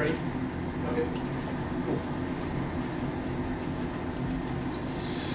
ready? Okay. Cool.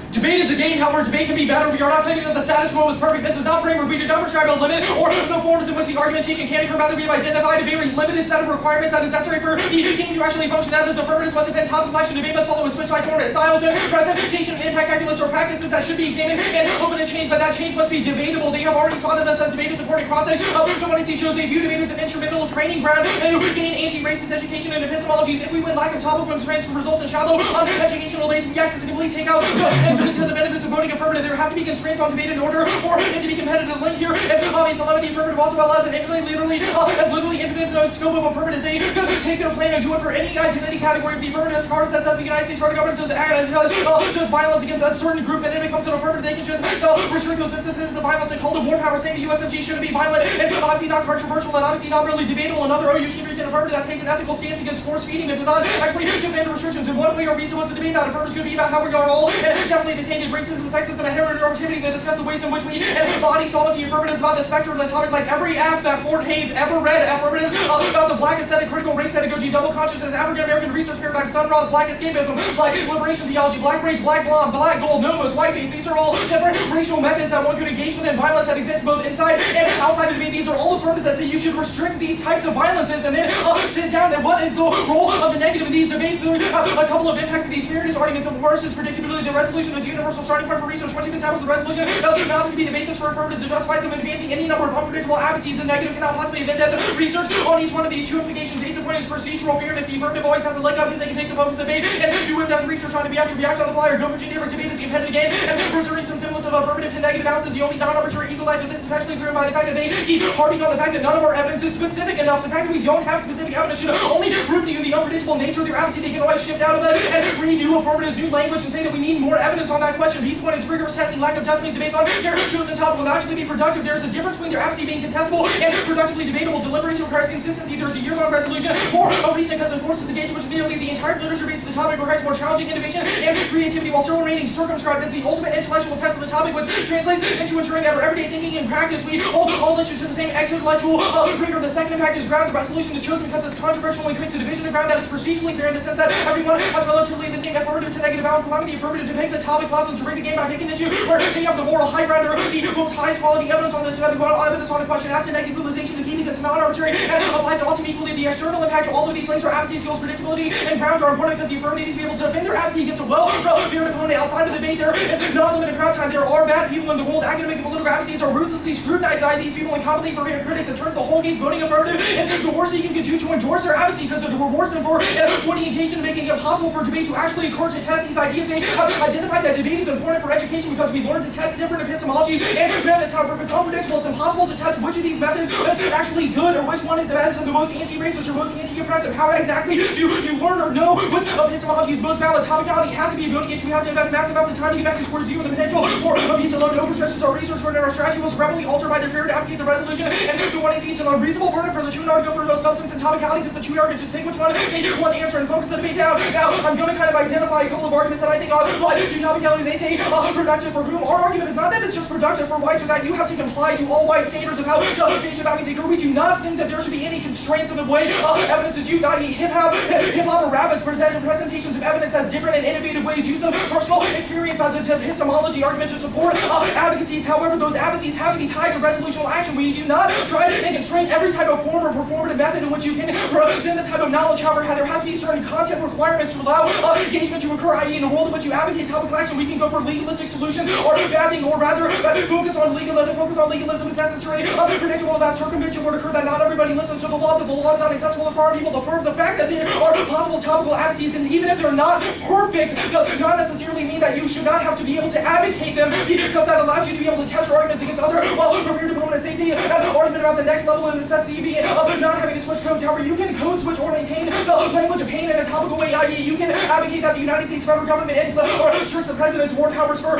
Debate is a game, however, debate can be better. We are not claiming that the status quo is perfect. This is not framework. We do not prescribe a limit or the forms in which the argumentation can occur. Rather, we have identified a very limited set of requirements that is necessary for the game to actually function. That is, affirmatives must defend topic question. Debate must follow a switch like format styles and presentation and impact calculus or practices that should be examined and open to change, but that change must be debatable. They have already spotted us as debate is supporting cross-section. The one I see shows they view debate as an instrumental training ground and gain anti-racist education and epistemologies. If we win lack of topical constraints results in shallow educational base, we access a complete takeout and to the benefits of voting affirmative. There have to be constraints on debate in order for it to be competitive. The link here and obvious allowing the affirmative also allows an infinitely, literally infinite scope of affirmatives. They could take their plan and do it for any identity category. If the affirmative card that says the United States federal government does violence against a certain group, then it becomes an affirmative. They can just restrict those instances of violence and call them war power, saying the USMG shouldn't be violent and obviously not controversial and obviously not really debatable. Another OU team reads an affirmative that takes an ethical stance against force feeding. It does not actually defend the restrictions. In one way or reason, what's the debate that affirmatives could be about how we are all and definitely detained racism, sexism, and heteronormativity. They discuss the ways in which we embody solvency affirmatives about the spectrum of the topic, like every act that Fort Hayes ever read. Affirmative about the black aesthetic, critical race pedagogy, double consciousness, African American research paradigm, sunrise, black escapism, black liberation theology, black rage, black blonde, black gold, nomos, whiteface. These are all different racial methods that one could engage with in violence that exists both inside and outside of debate. These are all affirmatives that say you should restrict these types of violences and then sit down. And what is the role of the negative in these debates? There are a couple of impacts of these fairness arguments. Of course, is predictability. The resolution is a universal starting point for research. Once you establish the resolution, not to be the basis for affirmatives to justify them advancing any number of unpredictable abacies. The negative cannot possibly have in-depth research on each one of these two implications. Basic point is procedural fairness. The affirmative always has a leg up because they can take the focus of debate and do in-depth research on to be to react on the fly or go for generic debate is competitive game and preserving some semblance of affirmative to negative balance is the only non-arbitrary equalizer. This is especially driven by the fact that they keep harping on the fact that none of our evidence is specific enough. The fact that we don't have specific evidence should only prove to you the unpredictable nature of their abacy. They can always shift out of it and renew affirmatives, new language, and say that we need more evidence on that question. These points, rigorous testing, lack of depth means debates on your chosen topic will naturally be productive. There's a difference between their abacy being contestable and productively debatable. Deliberation requires consistency. There's a year-long resolution for a reason because it forces engagement, which nearly the entire literature base of the topic requires more challenging innovation and creativity while still remaining circumscribed as the ultimate intellectual test of the topic, which translates into ensuring that our everyday thinking and practice we hold all issues to the same intellectual rigor. The second impact is ground. The resolution is chosen because it's controversial and creates a division of ground that is procedurally fair in the sense that everyone has relatively the same affirmative to negative balance, allowing the affirmative to pick the topic clause and to bring the game by taking issue where they have the moral high ground or the most highest quality evidence on this evidence on a question. After negative utilization, the keeping is not arbitrary and applies to all team equally. The external impact to all of these links are abacy skills, predictability, and ground are important because the affirmative needs to be able to defend their abacy against a well-veered opponent. Outside of the debate, there is non-limited crowd time. There are bad people in the world. Academic and political abacies are ruthlessly scrutinized by these people and competently for critics. It turns the whole case voting affirmative into the worst thing you can do to endorse their abacy because of the rewards them for pointing engagement and making it impossible for debate to actually occur to test these ideas. They have identified that debate is important for education because we learn to test different epistemology and methods. However, if it's unpredictable, it's impossible to test which of these methods is actually good or which one is the most anti-racist or most anti-oppressive. How exactly do you learn or know which epistemology is most valid? Topicality has to be a voting issue. We have to invest massive amounts of time to get back to square zero. The potential for abuse alone overstretches our research and our strategy was rapidly altered by their failure to advocate the resolution. And the one seems an unreasonable burden for the tuner to go for those substance and topicality because the tuner can just pick which one they want to answer and focus the debate down. Now, I'm going to kind of identify a couple of arguments that I think apply to topicality. They say productive for whom. Our argument is not that it's just productive for whites or that you have to comply to all white standards of how debate should obviously occur. We do not think that there should be any constraints in the way evidence is used, i.e. hip-hop or rap has presented presentations of evidence as different and innovative ways, use of personal experience as a epistemology argument to support advocacies. However, those advocacies have to be tied to resolutional action. We do not try and constrain every type of form or performative method in which you can present the type of knowledge. However, there has to be certain content requirements to allow engagement to occur, i.e. in a world in which you advocate topical action, we can go for legalistic solution or bad thing, or rather focus on legalism is necessarily predictable that circumvention would occur, that not everybody listens to the law, that the law is not accessible to our people. The fact that there are possible topical abacies, and even if they're not perfect, does not necessarily mean that you should not have to be able to advocate them, because that allows you to be able to test your arguments against other well-prepared opponents. They say an argument about the next level of necessity being not having to switch codes. However, you can code switch or maintain the language of pain in a topical way, i.e. you can advocate that the United States federal government ends or restricts the president's war powers for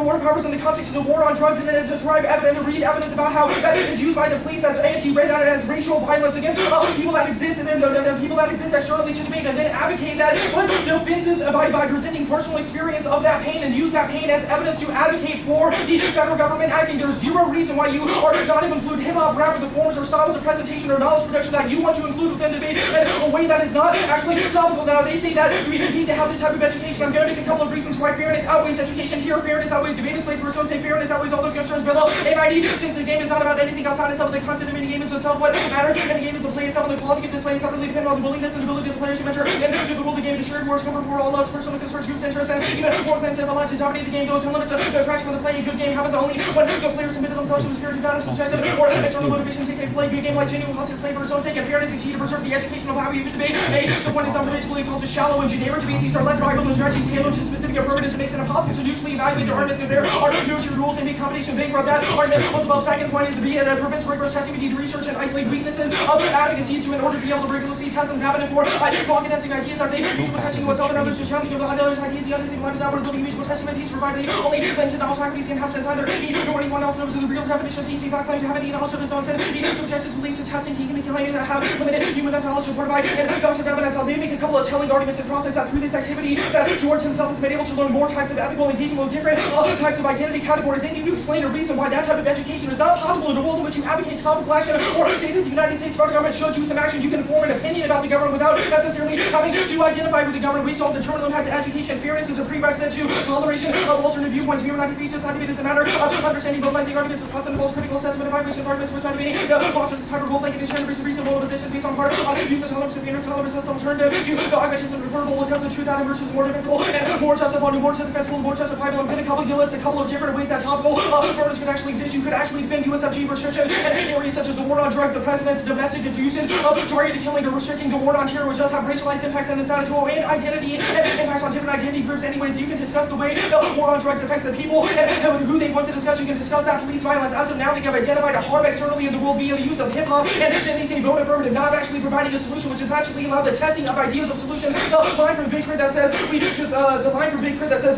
war powers in the context of the war on drugs, and then describe evidence and read evidence about how that is used by the police as that it has racial violence against people that exist, and then people that exist externally to debate, and then advocate that what the offenses by presenting personal experience of that pain and use that pain as evidence to advocate for the federal government acting. There's zero reason why you are not to include hip-hop, rap, or the forms or styles of presentation or knowledge production that you want to include within debate in a way that is not actually topical. Now, they say that we need to have this type of education. I'm going to make a couple of reasons why fairness outweighs education. Here, fairness outweighs debate. Display for say fairness outweighs all the concerns below. A90, since the game is not about anything outside itself, the content of any game is itself what matters, and the game is the play itself, and the quality of this play is separately dependent on the willingness and ability of the players to enter into the rule of the game to share towards comfort for all those personal concerns, groups, interests, and even more plans to have a lot to dominate the game, goes and limits the attraction of the play. A good game happens only when the players submit themselves to the spirit of not as subjective or external motivation to take play. Good game like genuine concepts play for its own sake, and fairness is key to preserve the educational value of the debate. So when it's unpredictably calls it shallow and generic debates, these are less valuable and strategies tailored to specific impermanence and makes it impossible to neutrally evaluate their arguments because there are no true rules and big combination bankrupt that argument. What's above second point is to be prevents rigorous testing. We need to research and isolate weaknesses of advocacy in order to be able to rigorously test them happening for contesting ideas as a mutual testing what's up and others to challenge of others ideas. The other same life is outward living mutual testing ideas provides a only limited knowledge Socrates can have says either he nor anyone else knows the real definition of DC. That claim to have any knowledge of his own sin. He needs to object to beliefs and testing. He can claim to have limited human knowledge supported by and doctrine of evidence. They make a couple of telling arguments and process that through this activity that George himself has been able to learn more types of ethical engagement with different types of identity categories. They need to explain a reason why that type of education is not possible in a world in which you advocate topical action or say that the United States federal government should do some action. You can form an opinion about the government without necessarily having to identify with the government. We saw the determined impact to education. Fairness is a prerequisite to toleration of alternate viewpoints. We are not thesis debate is a matter of understanding both like the arguments of constant and critical assessment, evaluation of arguments, which are debating the philosopher's type of both like it is trying to reasonable opposition based on part of use of tolerance of fairness, tolerance as alternative to the arguments of preferable look up the truth out of versus more defensible and more justifiable, more defensible, more justifiable. I'm going to list a couple of different ways that topical fairness could actually exist. You could actually defend USFG restriction and areas such as the war on drugs, the president's domestic usage of targeted killing, or restricting the war on terror, which does have racialized impacts on the status quo and identity and impacts on different identity groups. Anyways, you can discuss the way the war on drugs affects the people and who they want to discuss. You can discuss that police violence. As of now, they have identified a harm externally in the world via the use of hip hop, and then they say vote affirmative, not actually providing a solution, which is actually allowed the testing of ideas of solution. The line from Big Crit that says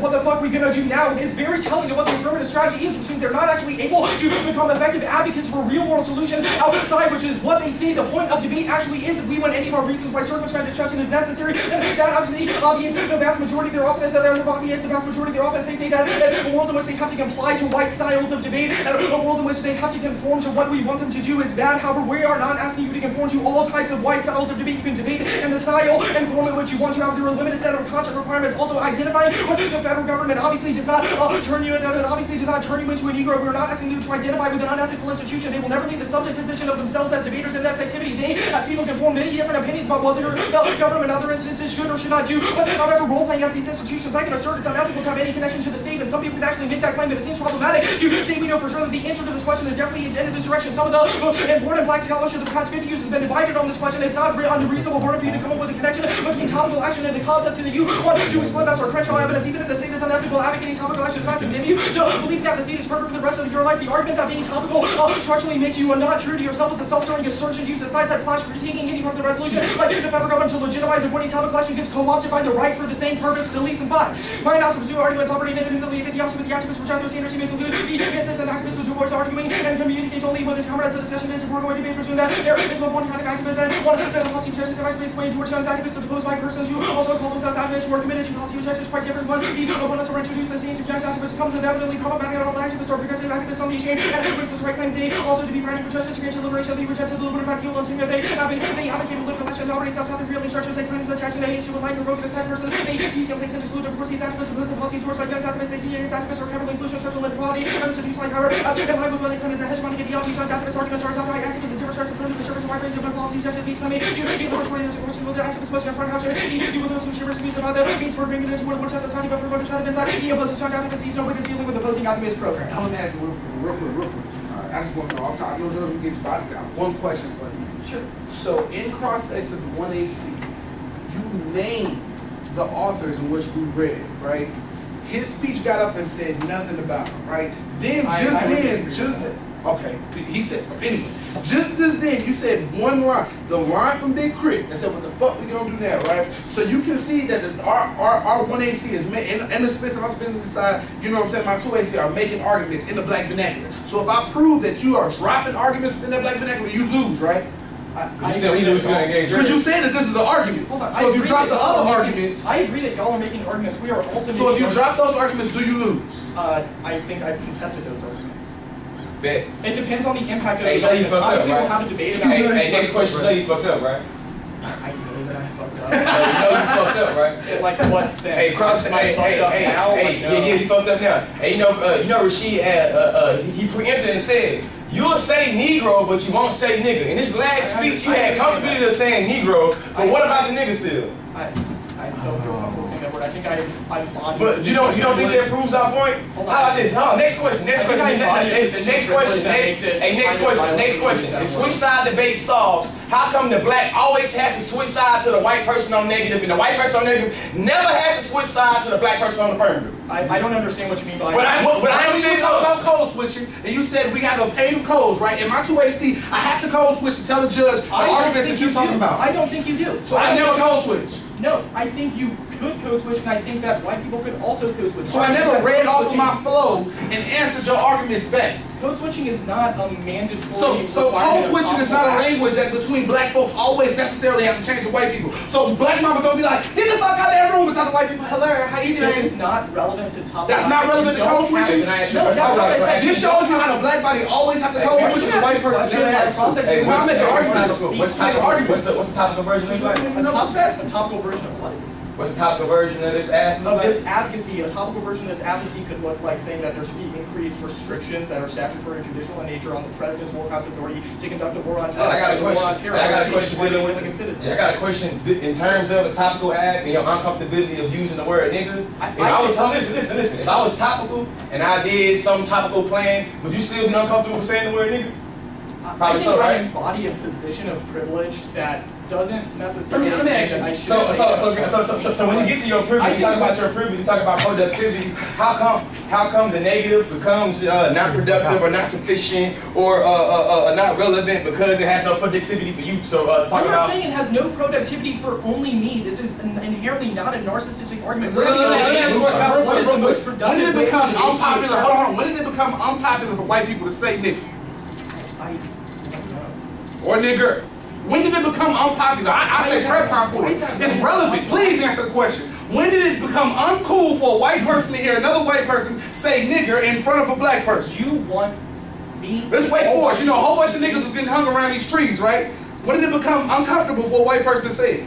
what the fuck we gonna do now is very telling of what the affirmative strategy is, which means they're not actually able to become effective advocates for real world solutions outside, which is what they say the point of debate actually is. If we want any of our reasons why circumscribed discussion is necessary, then that actually obviates the vast majority of their offense. They say that a world in which they have to comply to white styles of debate, and a world in which they have to conform to what we want them to do is bad. However, we are not asking you to conform to all types of white styles of debate. You can debate in the style and form in which you want to have. There are a limited set of content requirements. Also, identifying what the federal government obviously does not turn you into a Negro. We're not asking you to identify with an unethical institution. They will never leave the subject position of themselves as debaters in that activity. They, as people, can form many different opinions about whether the government in other instances should or should not do. But however, role-playing as these institutions, I can assert it's unethical to have any connection to the state, and some people can actually make that claim, but it seems problematic to say we know for sure that the answer to this question is definitely intended this direction. Some of the most important black scholarship of the past 50 years has been divided on this question. It's not unreasonable for you to come up with a connection between topical action and the concepts that you want to explore. That's our Crenshaw evidence. Even if the state is unethical, advocating topical action does not condemn you to believe that the state is perfect for the rest of your life. The argument that being topical structurally makes you not true to yourself is a self-serving assertion used as sides that clash critiquing any part of the resolution. Like the federal government to legitimize avoiding topical action gets co-opted by the right for the same purpose, at least in fact. My analysis pursue arguments operating independently of the activists which either standards may conclude the incessant activists which avoids arguing and communicate only with his comrades. The discussion is if we're going to be pursuing that there is but one kind of activist and one set of policy objections of activists way George Young's activists opposed by persons who also call themselves activists who are committed to policy objectives quite different ones. The opponents are introduced the same subject activists becomes inevitably problematic. All activists are progressive activists on the exchange and with this right claim they also to be fighting for justice, creation, liberation. They rejected the liberal vacuum on team that they advocate political action operates outside of real structures. They claim to attach and hate to a life broken aside person. They tease young, they send exclude of course these activists oppose the policy towards like young activists. They see young activists are heavily inclusion, structural inequality, and seduce like power. And life with what they claim is a hegemonic ideology. Such activist arguments are attacked by activists in different structures of the service of wide range of policies. Such as these claim to be the first way to question whether activists must confront how should do with those who share views about the means for bringing it into more just society, but promoting side of inside. He opposes such activists. He's nobody dealing with opposing activist programs. I want to ask you real quick. I just want to know, I'll talk, no George, we get spots down. One question for you. Sure. So in cross-ex of the 1AC, you named the authors in which we read, right? His speech got up and said nothing about him, right? Then okay, he said, anyway, just as then, you said one line, the line from Big Crit, that said, what the fuck we gonna do now, right? So you can see that our 1AC is in the space that I'm spending inside, you know what I'm saying, my 2AC are making arguments in the black vernacular. So if I prove that you are dropping arguments within that black vernacular, you lose, right? I You said we lose, we're gonna engage. Because you said that this is an argument. Hold on. So if you drop the other arguments, I agree that y'all are making arguments. We are also. So if you drop those arguments, do you lose? I think I've contested those arguments. Bet. It depends on the impact of Hey, those you arguments. fucked up, Obviously, right? we'll have a debate about Hey, it. hey, next question. You know you fucked up, right? I know that I fucked up. You know you fucked up, right? In like what sense? Hey, cross. Am I fucked up now? Like, no. Yeah, he fucked up now. Hey, you know, Rashid had, he preempted and said, you'll say Negro, but you won't say nigga. In this last speech, you had comfortability of saying Negro, but what about the nigga still? I don't feel comfortable saying that word. I think I'm body. But you don't think that proves our point? How about this? Next question. Next question. Next question. The switch side debate solves. How come the black always has to switch side to the white person on negative, and the white person on negative never has to switch side to the black person on the affirmative? I don't understand what you mean by that. But I was talking about code switching, and you said we got to pay them codes, right? In my 2AC, I have to code switch to tell the judge the arguments that you're talking about. I don't think you do. So I never code switch. No, I think you could code switch, and I think that white people could also code switch. So I never read off of my flow and answered your arguments back. Code switching is not a mandatory. So code switching is not a language that between black folks always necessarily has to change with white people. So black mamas don't be like, get the fuck out of that room and talk to white people. Hello, how you doing? This is not relevant to topic. That's not relevant to code switching? No, that's not what I said. This shows you how the black body always have to code switch and the white person never has to. Hey, I'll make an argument. What's the topical version of it? A topical version of what? What's the topical version of this advocacy? A topical version of this advocacy could look like saying that there should be increased restrictions that are statutory and judicial in nature on the president's war crimes authority to conduct a war on terror. I got a question. I got a question in terms of a topical ad and your uncomfortability of using the word nigga. Listen. If I was topical and I did some topical plan, would you still be uncomfortable with saying the word nigga? Probably so, right? I embody a position of privilege that doesn't necessarily mean that I should. So when you get to your privilege, you talk about your privilege, you talk about productivity. How come the negative becomes not productive or not sufficient or not relevant because it has no productivity for you? So I'm not saying it has no productivity for only me. This is inherently not a narcissistic argument. When did it become unpopular? Hold on. When did it become unpopular for white people to say nigga? I don't know. Or nigger? When did it become unpopular? I'll take prep time for it. It's relevant. Please answer the question. When did it become uncool for a white person to hear another white person say nigger in front of a black person? You want me? Let's wait for it. You know, a whole bunch of niggas is getting hung around these trees, right? When did it become uncomfortable for a white person to say it?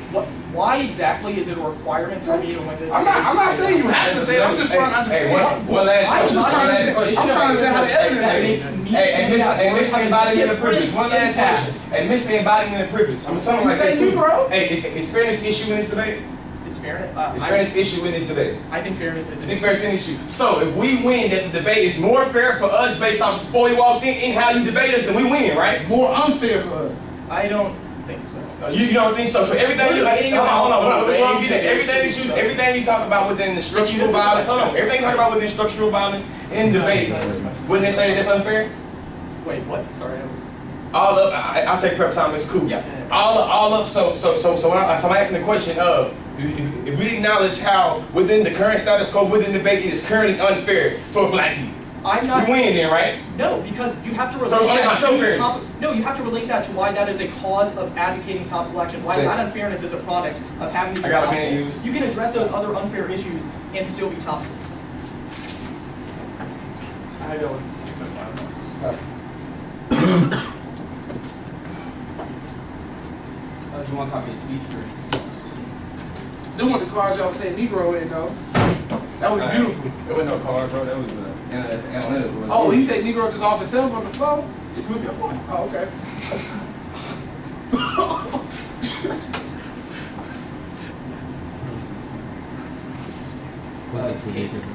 Why exactly is it a requirement for me to win this? I'm not saying you have to say it. I'm just trying to understand. One last question. I'm trying to understand how the evidence is. Hey, miss the embodiment of privilege. One last question. Hey, miss the embodiment of privilege. I'm something like that too, bro. Hey, is fairness issue in this debate? Is fairness? Is fairness issue in this debate? I think fairness is. I think fairness is an issue. So if we win, that the debate is more fair for us based on before we walked in how you debate us, then we win, right? More unfair for us. I don't think so. You don't think so? So everything you hold on. That's what I'm getting at. Everything you talk about within the structural violence. Hold on. Everything you talk about within structural violence in debate. Wouldn't they say that's unfair? Wait, what? Sorry, I was. All of I'll take prep time. It's cool. Yeah. All of so I'm asking the question of if we acknowledge how within the current status quo within debate it is currently unfair for black people. I'm not. We win then, right? No, because you have to relate you have to relate that to why that is a cause of advocating topical action. Why that unfairness is a product of having these topical. You can address those other unfair issues and still be topical. I don't. You want to copy a speech or? Do want the cards y'all say Negro in though. That was beautiful. There was no card, bro. That was analytical. Oh, he said Negro just off himself on the floor? You proved your point. Oh, okay. Case.